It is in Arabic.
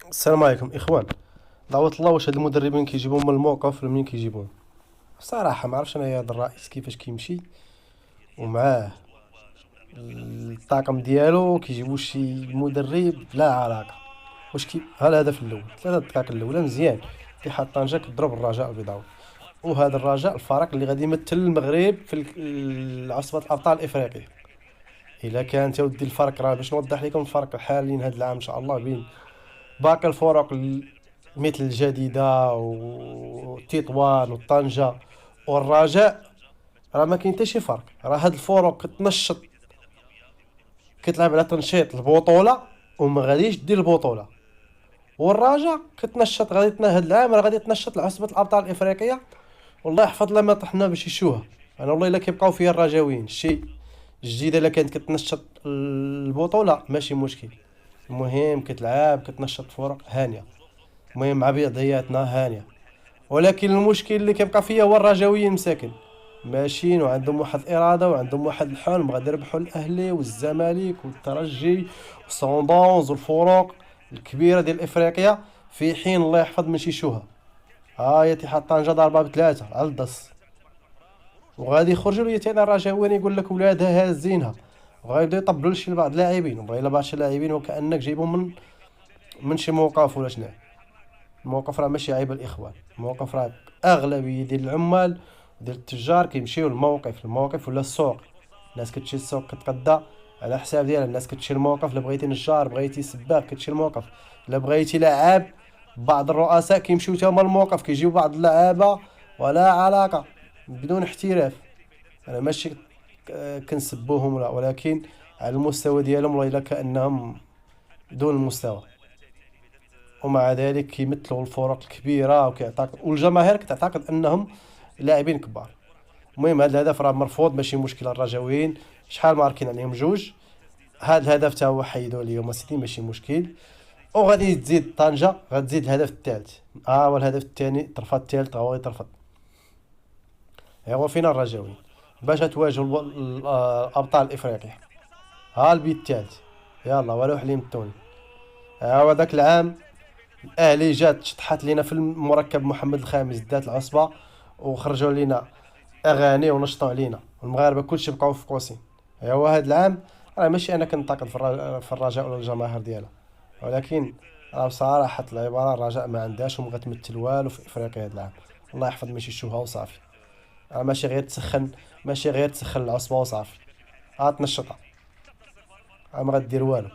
السلام عليكم اخوان. دعوة الله، واش هاد المدربين كيجيبوهم من الموقف ولا منين كيجيبوهم؟ بصراحة ما عرفتش انايا هاد الرئيس كيفاش كيمشي ومعاه الطاقم ديالو كيجيبو شي مدرب لا علاقة. واش ها الهدف الاول 3 دقائق الاولى مزيان، اتحاد طنجة كضرب الرجاء البيضاوي، وهذا الرجاء الفريق اللي غادي يمثل المغرب في عصبة الابطال الافريقية. الا كانت يا ودي الفرق، راه باش نوضح لكم الفرق الحالي هذا العام ان شاء الله بين باقي الفرق مثل الجديدة وتطوان وطنجة والرجاء. راه ما كاين حتى شي فرق، راه هاد الفرق كتنشط، كتلعب على تنشيط البطولة وما غاديش دير البطولة. والرجاء كتنشط، غادي هاد العام راه غادي تنشط لعصبة الابطال الافريقية. والله يحفظ لما طحنا باش يشوها. انا والله الا كيبقاو فيا الرجاويين الشيء الجديدة، الا كانت كتنشط البطولة ماشي مشكل. المهم كتلعب كتنشط فرق هانية، المهم مع بيضياتنا هانية. ولكن المشكل اللي كيبقى فيا هو الرجاويين مساكن ماشيين وعندهم واحد الإرادة وعندهم واحد الحلم، غادي يربحوا الأهلي والزمالك والترجي وصندونز والفروق الكبيرة ديال إفريقيا، في حين الله يحفظ من شيشوها. ها يا اتحاد طنجة ضربة ب3 على الدص، وغادي يخرجوا لي تاني الرجاويين يقول لك ولادها هازينها، وغيبداو يطبلوا لشي بعض اللاعبين، وبغا بعض شي لاعبين وكأنك جايبهم من شي موقف ولا شنو. الموقف راه ماشي عيب الاخوان، الموقف راه اغلبيه ديال العمال ديال التجار كيمشيو للموقف، الموقف ولا السوق. الناس كتمشي للسوق كتقدا على حساب ديالها، الناس كتمشي للموقف. الا بغيتي نجار، بغيتي سباك، كتمشي للموقف. الا بغيتي لعاب، بعض الرؤساء كيمشيو تما للموقف، كيجيو بعض اللعابه ولا علاقه بدون احتراف. انا ماشي كنسبوهم ولا، ولكن على المستوى ديالهم والله الا كانهم دون المستوى، ومع ذلك كيمثلوا الفرق الكبيره وكيعتقد والجماهير كتعتقد انهم لاعبين كبار. المهم هذا الهدف راه مرفوض، ماشي مشكله. الرجاويين شحال ماركين عليهم جوج، هذا الهدف تا هو حيدوا اليوم سيتي ماشي مشكل. وغادي تزيد طنجه، غتزيد الهدف الثالث، والهدف الثاني طرفات الثالث هو يطرفط. هو فينا الرجاويين باش تواجهوا الابطال الافريقيا. ها البيت الثالث، يلا ولو حليم التوني. ها ذاك العام الاهلي جات شطحات لينا في المركب محمد الخامس دات العصبه، وخرجوا لينا اغاني ونشطوا علينا، والمغاربه كلشي بقاو في قوسين. هو هذا العام راه ماشي انا كنتقد في الرجاء ولا الجماهير ديالها، ولكن راه بصراحه العباره الرجاء ما عندهاش وما غتمثل والو في افريقيا هذا العام. الله يحفظ ماشي شوها وصافي. راه ماشي غير تسخن، ماشي غير تسخن العصبه وصافي، تنشطها، ما غدير والو.